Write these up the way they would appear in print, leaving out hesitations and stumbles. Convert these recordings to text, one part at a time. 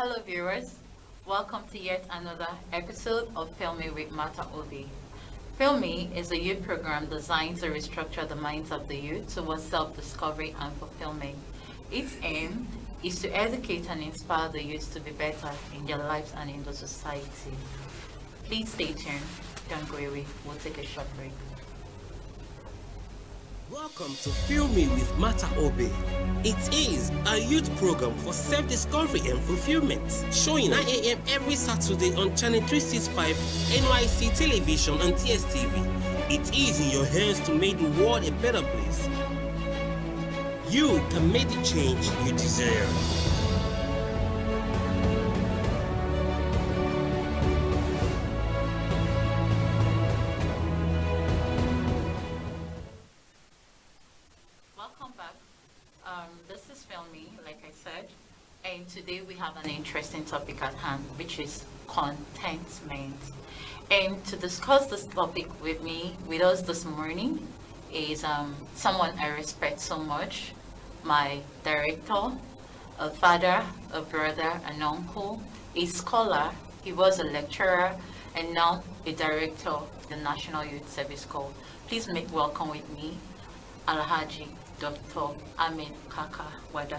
Hello viewers, welcome to yet another episode of Film Me with Mata Obi. Film Me is a youth program designed to restructure the minds of the youth towards self-discovery and fulfillment. Its aim is to educate and inspire the youth to be better in their lives and in the society. Please stay tuned, don't go away, we'll take a short break. Welcome to Feel Me with Mata Obe. It is a youth program for self-discovery and fulfillment, showing 9 a.m. every Saturday on Channel 365, NYC Television and TSTV. It is in your hands to make the world a better place. You can make the change you deserve. This is Filmy, like I said, and today we have an interesting topic at hand, which is contentment. And to discuss this topic with us this morning, is someone I respect so much, my director, a father, a brother, an uncle, a scholar. He was a lecturer and now a director of the National Youth Service Corps. Please make welcome with me, Alhaji Dr. Amin Kaka Wada.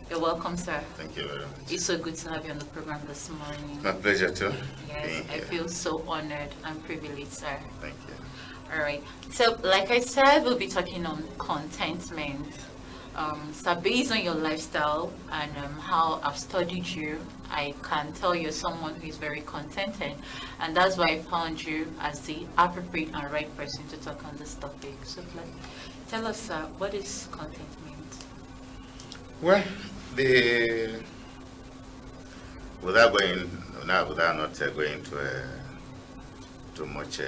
You're welcome, sir. Thank you very much. It's so good to have you on the program this morning. My pleasure too. Yes, I feel so honored and privileged, sir. Thank you. All right. So, like I said, we'll be talking on contentment. So, based on your lifestyle and how I've studied you, I can tell you're someone who is very contented, and that's why I found you as the appropriate and right person to talk on this topic. So, tell us, what is contentment? Well, without not going to too much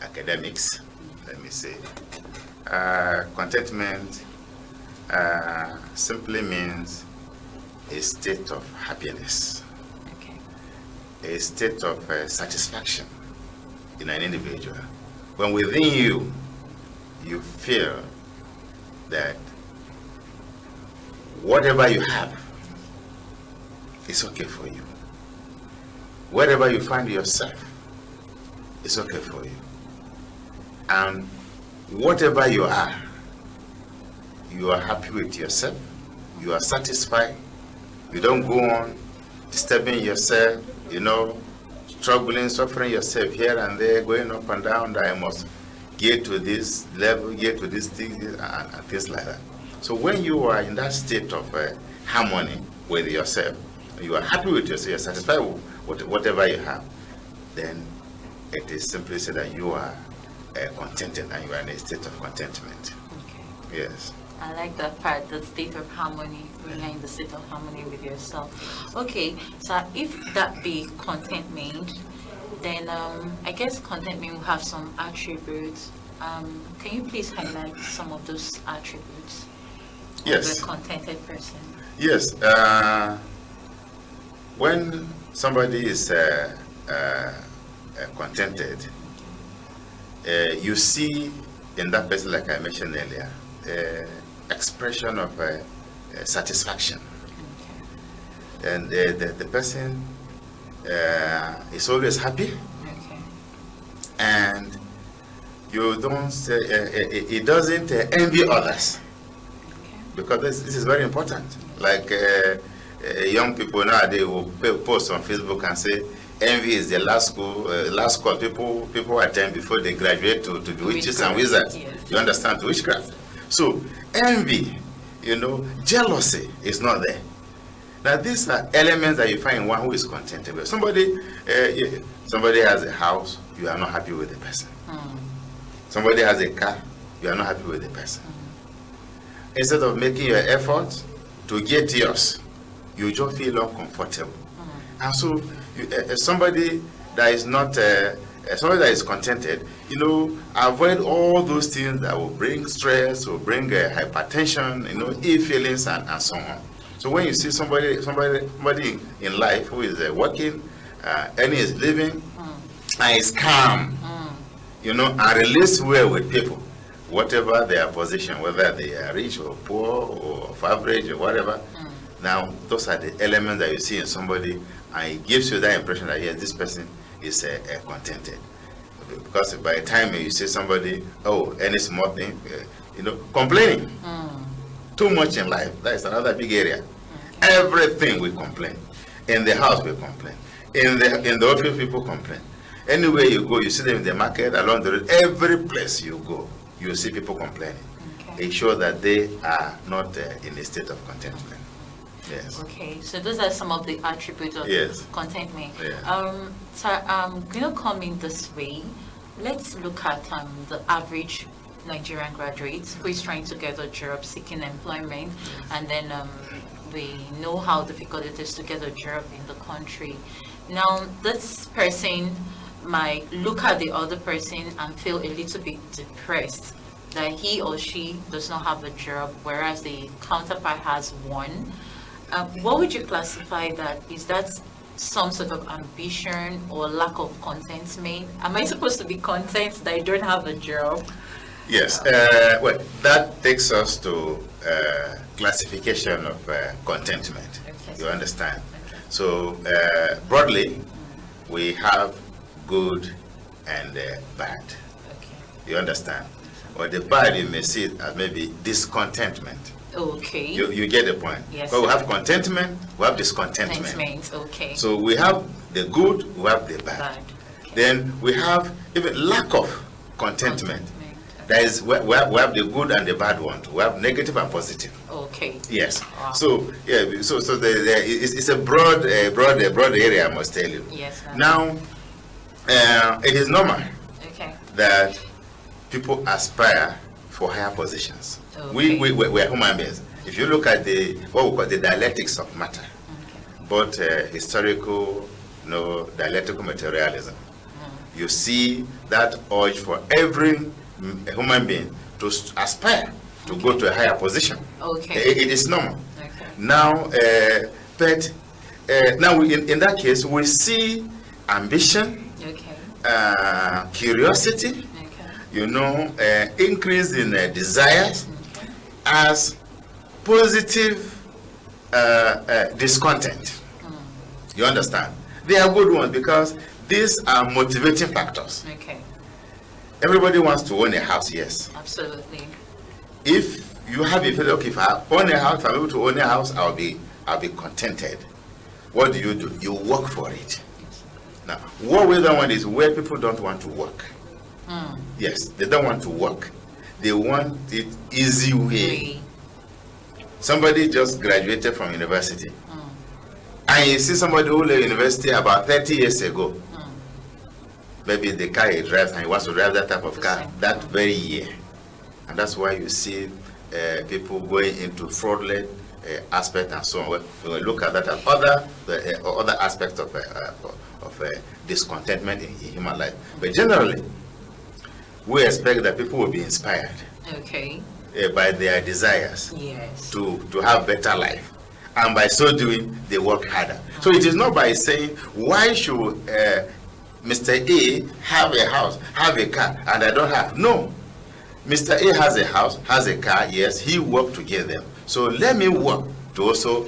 academics, let me say, contentment simply means a state of happiness, Okay. a state of satisfaction in an individual. When within you feel that whatever you have is okay for you. Wherever you find yourself is okay for you. And whatever you are happy with yourself, you are satisfied, you don't go on disturbing yourself, struggling, suffering yourself here and there, going up and down, that I must get to this level, get to this thing, and things like that. So when you are in that state of harmony with yourself, you are happy with yourself, you're satisfied with whatever you have, then it is simply said that you are contented and you are in a state of contentment. Okay. Yes. I like that part, the state of harmony, when you're in the state of harmony with yourself. Okay, so if that be contentment, then I guess contentment will have some attributes. Can you please highlight some of those attributes Yes. of a contented person? Yes. When somebody is contented, you see in that person, like I mentioned earlier, expression of satisfaction. Okay. And the person is always happy, Okay. and you don't say, it doesn't envy others, Okay. because this is very important. Like young people nowadays will post on Facebook and say envy is the last call people attend before they graduate to be witches and wizards. Yes. You understand, to witchcraft. So envy, jealousy is not there. Now these are elements that you find in one who is contented with. Somebody has a house, you are not happy with the person. Somebody has a car, you are not happy with the person. Instead of making your effort to get yours, you just feel uncomfortable. And so somebody that is not somebody that is contented, avoid all those things that will bring stress, will bring hypertension, ill feelings, and so on. So when you see somebody in life who is working, earning his living, and is calm, and relates well with people, whatever their position, whether they are rich or poor or of average or whatever, Now, those are the elements that you see in somebody, and it gives you that impression that, yes, this person is contented. Because by the time you see somebody, oh, any small thing, complaining. Too much in life, that is another big area. Okay. Everything we complain. In the house we complain. In the office people complain. Anywhere you go, you see them in the market, along the road, every place you go, you see people complaining. Okay. It shows that they are not in a state of contentment. Yes. Okay, so those are some of the attributes of contentment. Yeah. So I'm going to come in this way. Let's look at the average Nigerian graduates who is trying to get a job, seeking employment, and then we know how difficult it is to get a job in the country. Now, this person might look at the other person and feel a little bit depressed that he or she does not have a job, whereas the counterpart has one. What would you classify that? Is that some sort of ambition or lack of contentment? Am I supposed to be content that I don't have a job? Yes. Well, that takes us to classification of contentment. Okay. You understand? Okay. So broadly, we have good and bad. Okay. You understand? Or the bad, you may see it as maybe discontentment. Okay. You get the point. Yes. But we have contentment, we have discontentment. Okay. So we have the good, we have the bad. Okay. Then we have even lack of contentment. That is, we have the good and the bad one. We have negative and positive. Okay. Yes. Wow. So yeah. So it's a broad area, I must tell you. Yes. Now, it is normal. Okay. That people aspire for higher positions. Okay. We are human beings. If you look at what we call the dialectics of matter, both historical, dialectical materialism, you see that urge for every human being to aspire to go to a higher position. Okay. It is normal. Okay. Now, but now in that case, we see ambition, curiosity, increase in desires as positive discontent. You understand? They are good ones because these are motivating factors. Okay. Everybody wants to own a house, yes. Absolutely. If you have a feeling, okay, if I own a house, if I'm able to own a house, I'll be contented. What do? You work for it. Now, what we don't want is where people don't want to work. Yes, they don't want to work. They want it easy way. Somebody just graduated from university. And you see somebody who left university about 30 years ago. Maybe the car he drives and he wants to drive that type of car that very year. And that's why you see people going into fraudulent aspect and so on. We look at that as other aspects of discontentment in human life. But generally, we expect that people will be inspired by their desires to have better life. And by so doing, they work harder. So it is not by saying, why should Mr. A have a house, have a car, and I don't have? No. Mr. A has a house, has a car, yes, he worked to get them. So let me work to also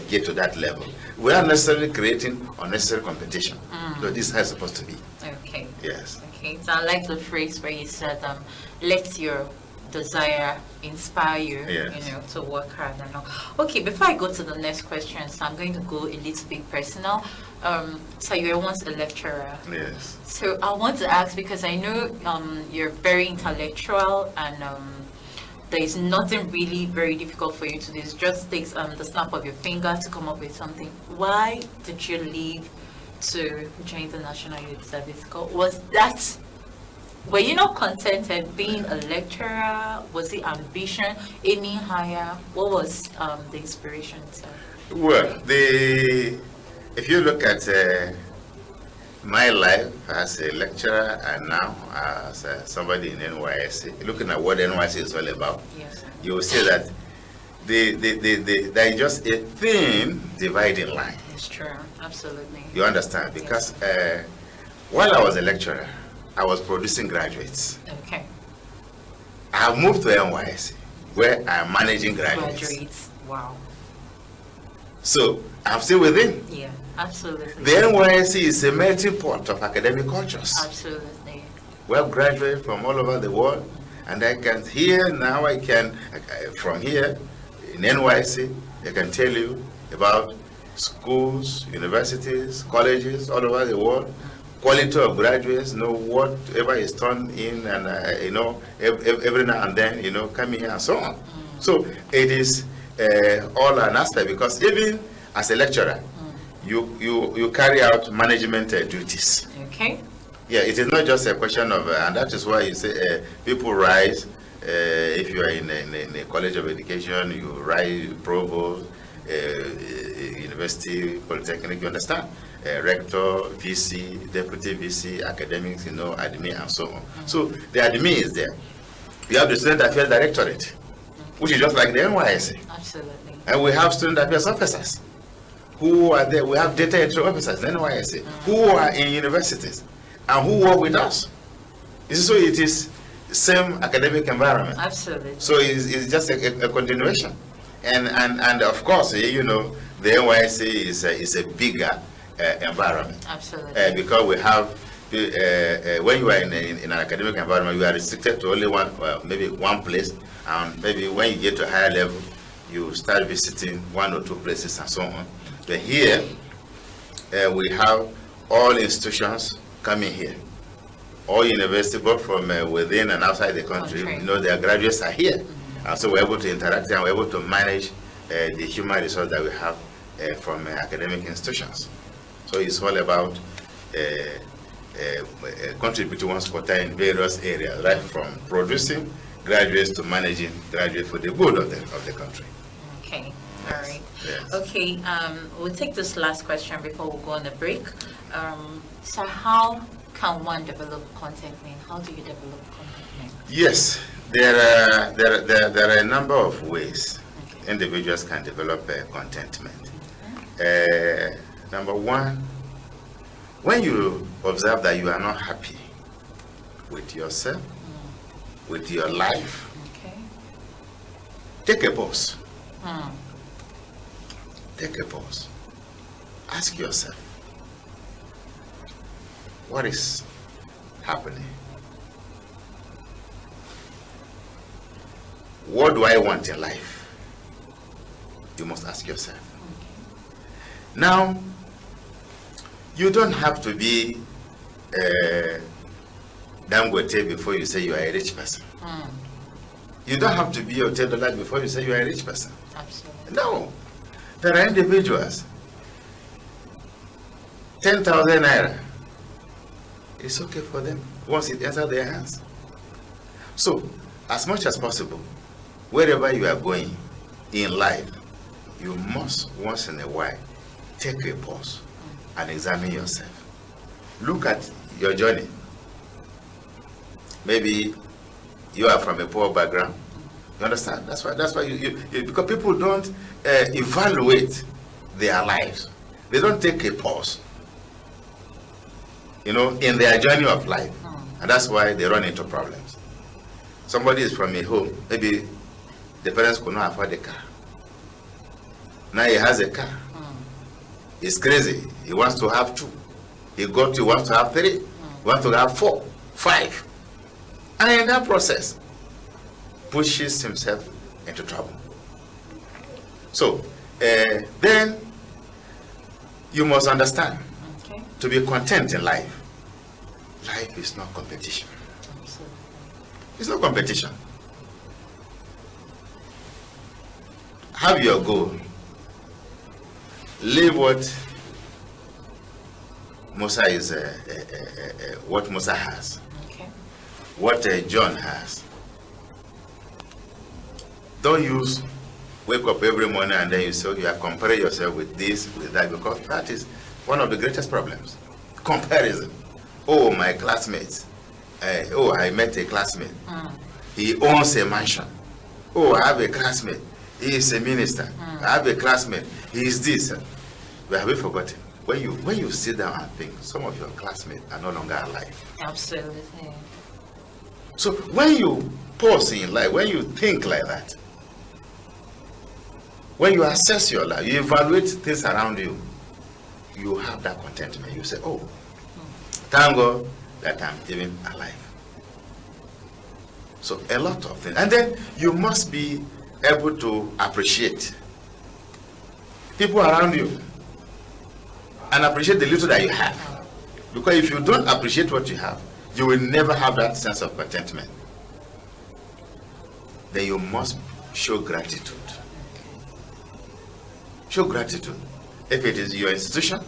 get to that level. We are necessarily creating unnecessary competition. So this is how it's supposed to be. Okay. Yes. Okay. So I like the phrase where you said, let your desire inspire you, to work hard and all. Okay, before I go to the next question, so I'm going to go a little bit personal. So you were once a lecturer. Yes. So I want to ask, because I know you're very intellectual and there is nothing really very difficult for you to do. It just takes the snap of your finger to come up with something. Why did you leave to join the National Youth Service Corps? Were you not contented being a lecturer? Was it ambition, aiming higher? What was the inspiration? Well, if you look at my life as a lecturer and now as somebody in NYSC, looking at what NYSC is all about, you will see that there is just a thin dividing line. It's true, absolutely. You understand? Because while I was a lecturer, I was producing graduates. Okay. I have moved to NYSC, where I am managing graduates. Wow. So I'm still within. Yeah, absolutely. The NYSC is a melting pot of academic cultures. Absolutely. We have graduates from all over the world, and I can here now. From here in NYSC, I can tell you about schools, universities, colleges all over the world. Quality of graduates, whatever is turned in, and every now and then, coming here and so on. So it is all an aspect, because even as a lecturer, you carry out management duties. Okay. Yeah, it is not just a question of, and that is why you say people rise. If you are in a college of education, you rise provost, university, polytechnic, you understand? Rector, VC, deputy VC, academics, admin, and so on. So the admin is there. You have the student affairs directorate, which is just like the NYSC. Absolutely. And we have student affairs officers who are there. We have data entry officers, the NYSC, who are in universities and who work with us. So it is the same academic environment. Absolutely. So it's just a continuation. And of course, the NYSC is a bigger environment. Absolutely. Because we have, when you are in an academic environment, you are restricted to only maybe one place. And maybe when you get to a higher level, you start visiting one or two places and so on. But here, we have all institutions coming here. All universities, both from within and outside the country, their graduates are here. And so we're able to interact and we're able to manage the human resource that we have from academic institutions. So it's all about contributing one's quota in various areas, right from producing graduates to managing graduates for the good of the country. Okay, Yes. all right. Yes. Okay, we'll take this last question before we go on the break. So how can one develop contentment? How do you develop contentment? Yes, there are a number of ways individuals can develop contentment. Number one, when you observe that you are not happy with yourself, with your life, take a pause. Take a pause. Ask yourself, what is happening? What do I want in life? You must ask yourself. Now, you don't have to be Dangote before you say you are a rich person. You don't have to be a $10 before you say you are a rich person. Absolutely. No. There are individuals, 10,000 naira, it's okay for them once it enters their hands. So, as much as possible, wherever you are going in life, you must once in a while take a pause and examine yourself. Look at your journey. Maybe you are from a poor background. You understand? That's why you because people don't evaluate their lives. They don't take a pause, in their journey of life. And that's why they run into problems. Somebody is from a home, maybe the parents could not afford a car. Now he has a car. He's crazy. He wants to have 2. He wants to have 3. He wants to have 4, 5. And in that process, pushes himself into trouble. So, then you must understand, to be content in life, life is not competition. Absolutely. It's not competition. Have your goal. Live what Musa is, what Musa has, what John has. Don't wake up every morning and then you say you are comparing yourself with this, with that, because that is one of the greatest problems. Comparison. Oh, my classmates. I met a classmate. He owns a mansion. Oh, I have a classmate. He is a minister. I have a classmate. He is this. But have you forgotten? When you sit down and think, some of your classmates are no longer alive. Absolutely. So when you pause in life, when you think like that, when you assess your life, you evaluate things around you, you have that contentment. You say, oh, thank God that I'm even alive. So a lot of things. And then you must be able to appreciate people around you and appreciate the little that you have. Because if you don't appreciate what you have, you will never have that sense of contentment. Then you must show gratitude. Show gratitude. If it is your institution,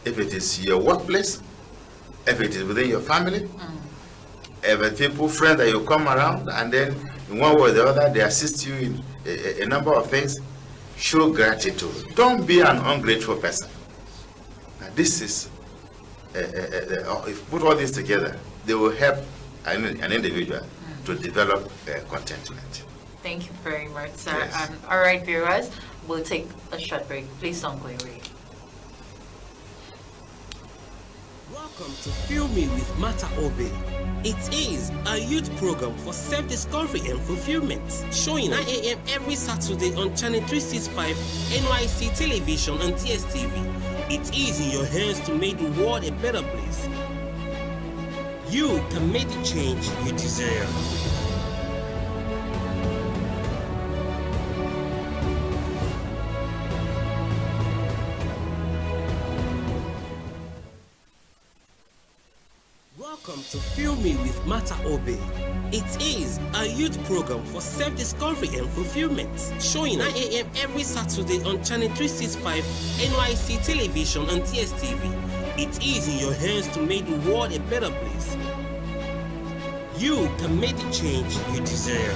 if it is your workplace, if it is within your family, if people, friends that you come around, and then in one way or the other, they assist you in a number of things, show gratitude. Don't be an ungrateful person. Now, this is, if you put all this together, they will help an individual to develop contentment. Thank you very much, sir. Yes. All right, viewers, we'll take a short break. Please don't go away. Welcome to Feel Me with Mata Obe. It is a youth program for self-discovery and fulfillment, showing 9 a.m. every Saturday on Channel 365, NYC Television and TSTV. It is in your hands to make the world a better place. You can make the change you desire. Welcome to Feel Me with Mata Obe. It is a youth program for self-discovery and fulfillment, showing 9 a.m. every Saturday on Channel 365, NYC Television and TSTV. It is in your hands to make the world a better place. You can make the change you desire.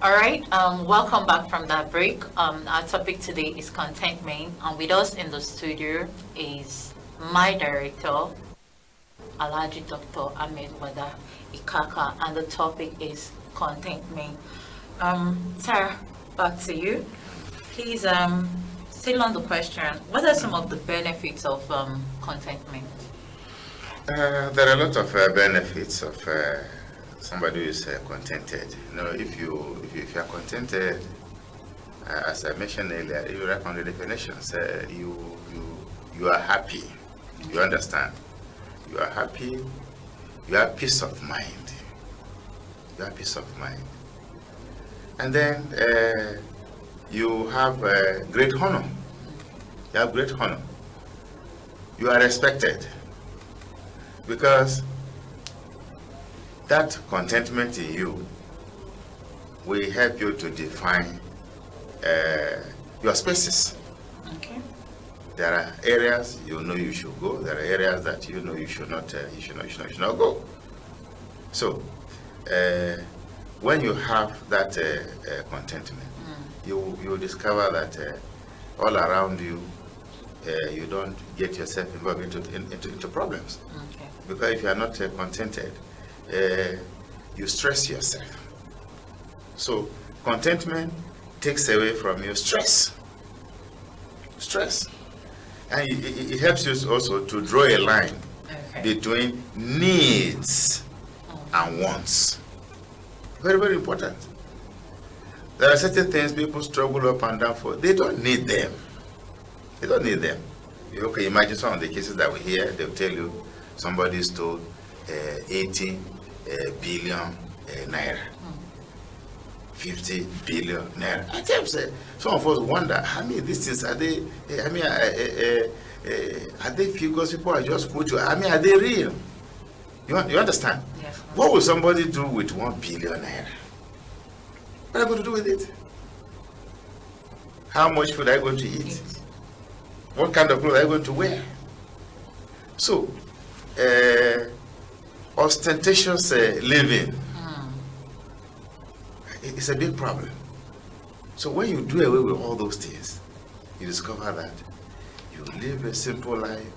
All right, welcome back from that break. Our topic today is contentment, and with us in the studio is my director, Alhaji Dr. Ahmed Wada Ikaka, and the topic is contentment. Sarah, back to you. Please, still on the question, what are some of the benefits of contentment? There are a lot of benefits of somebody who is contented. You know, if you are contented, as I mentioned earlier, if you write on the definitions, you are happy. You understand? You are happy. You have peace of mind. You have peace of mind, and then you have great honor. You have great honor. You are respected because that contentment in you will help you to define your spaces. Okay. There are areas you know you should go. There are areas that you know you should not. You should not go. So, when you have that contentment, you discover that all around you, you don't get yourself involved into problems. Okay. Because if you are not contented, you stress yourself. So contentment takes away from your stress. And it helps you also to draw a line between needs and wants. Very, very important. There are certain things people struggle up and down for. They don't need them. They don't need them. You can imagine some of the cases that we hear. They'll tell you somebody stole 80 billion naira, 50 billion naira. At times, some of us wonder, I mean, these things, are they, are they figures people are just quoting? I mean, are they real? You understand? Yes. What will somebody do with 1 billion naira? What are they going to do with it? How much food are they going to eat? What kind of clothes are they going to wear? So, ostentatious living it's a big problem. So when you do away with all those things, you discover that you live a simple life,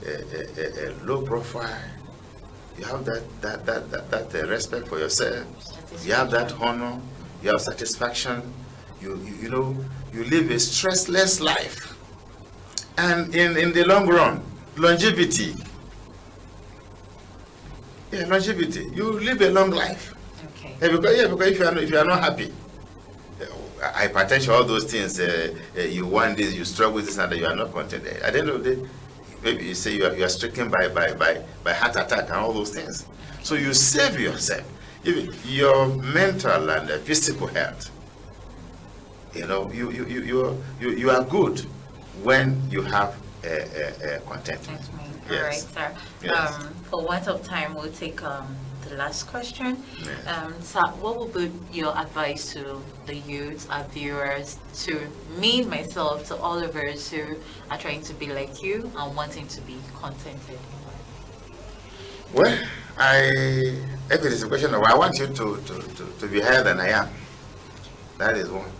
a low profile. You have that respect for yourself. You have that honor. You have satisfaction. You live a stressless life. And in the long run, longevity. Yeah, longevity. You live a long life. Okay. Because if you are not happy, hypertension, all those things, you want this, you struggle with this, and you are not content. At the end of the day, maybe you say you are stricken by heart attack and all those things. So you save yourself, even your mental and physical health. You know, you are good when you have contentment. All right, sir. Yes. For want of time, we'll take the last question. Yes. So what would be your advice to the youth, our viewers, to me, myself, to all of us who are trying to be like you and wanting to be contented? Well, if it is a question of I want you to be higher than I am. That is one.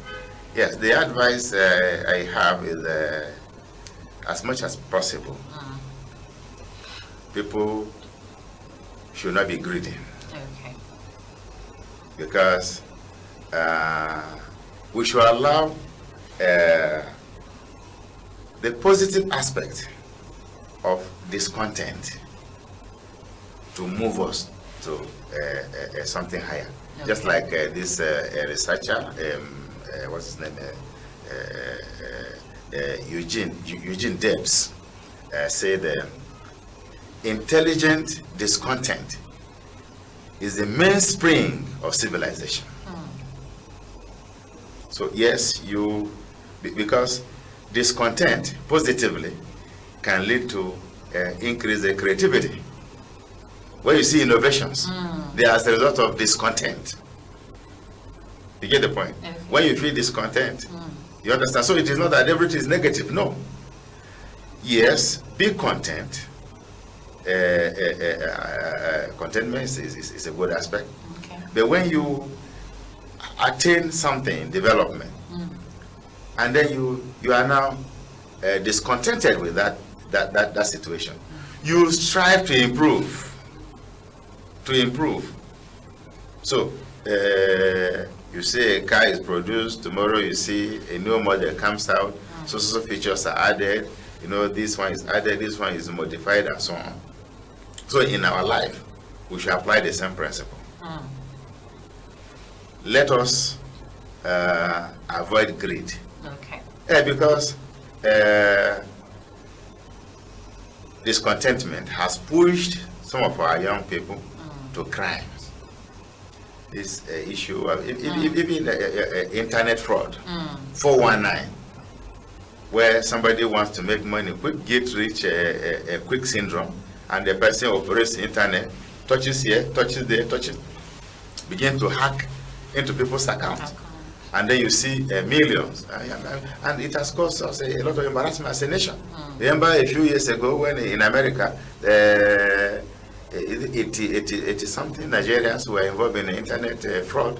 Yes, the advice I have is as much as possible, people should not be greedy. Okay. Because we should allow the positive aspect of discontent to move us to something higher. Okay. Just like this researcher, what's his name, Eugene Debs, said intelligent discontent is the mainspring of civilization. So yes, because discontent positively can lead to increase the creativity. When you see innovations, they are as a result of discontent. You get the point? Okay. When you feel discontent, you understand. So it is not that everything is negative. No. Yes, be content. Contentment is a good aspect. Okay. But when you attain something, development, and then you are now discontented with that situation, you strive to improve. So you say a car is produced, tomorrow you see a new model comes out, so features are added, you know, this one is added, this one is modified, and so on. So in our life, we should apply the same principle. Let us avoid greed. Okay. Because discontentment has pushed some of our young people to crimes. This issue of even internet fraud, 419, where somebody wants to make money, quick get rich, quick syndrome, and the person operates the internet, touches here, touches there, touches, begin to hack into people's accounts. And then you see millions, and it has caused us a lot of embarrassment as a nation. Remember a few years ago when in America, 80 something Nigerians were involved in internet fraud,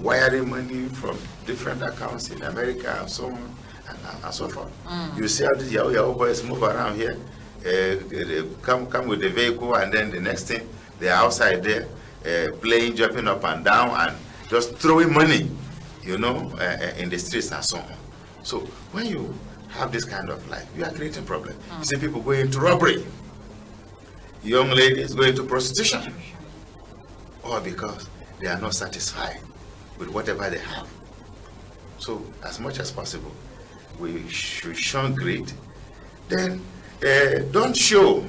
wiring money from different accounts in America and so on and so forth. You see how these Yahoo boys move around here, come with the vehicle, and then the next thing they are outside there playing, jumping up and down, and just throwing money, you know, in the streets and so on. So when you have this kind of life, you are creating problems. You see people going into robbery, young ladies going to prostitution, all because they are not satisfied with whatever they have. So as much as possible, we should shun greed. Then don't show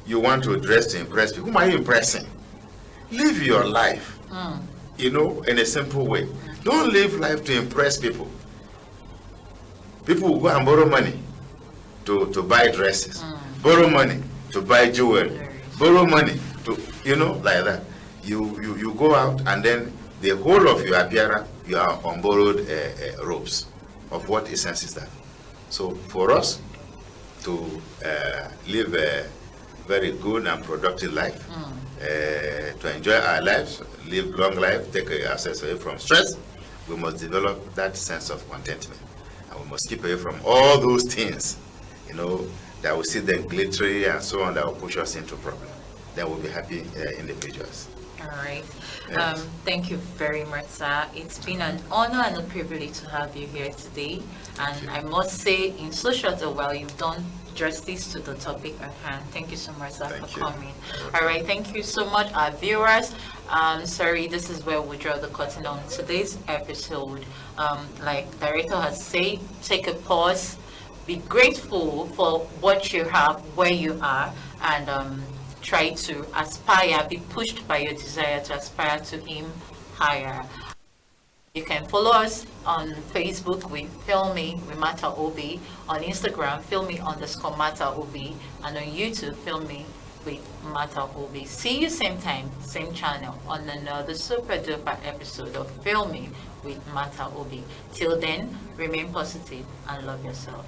you want to dress to impress people. Whom are you impressing? Live your life, you know, in a simple way. Don't live life to impress people. People will go and borrow money to buy dresses, borrow money to buy jewelry, borrow money to, you know, like that. You go out, and then the whole of your appearance, you are on borrowed robes. Of what essence is that? So for us to live a very good and productive life, to enjoy our lives, live long life, take ourselves away from stress, we must develop that sense of contentment. And we must keep away from all those things, you know, that we see them glittery and so on, that will push us into problem. Then we'll be happy individuals. All right. Yes. Thank you very much, sir. It's been an honor and a privilege to have you here today. And I must say, in so short a while, you've done justice to the topic at hand. Thank you so much, sir, Thank for you. coming. All right. Thank you so much, our viewers. Sorry, this is where we draw the curtain on today's episode. Like Director has said, take a pause, be grateful for what you have, where you are, and try to aspire, be pushed by your desire to aspire to aim higher. You can follow us on Facebook with Filmy with Mata Obi, on Instagram, Filmy_Mata Obi, and on YouTube, Filmy with Mata Obi. See you same time, same channel on another super duper episode of Filmy with Mata Obi. Till then, remain positive and love yourself.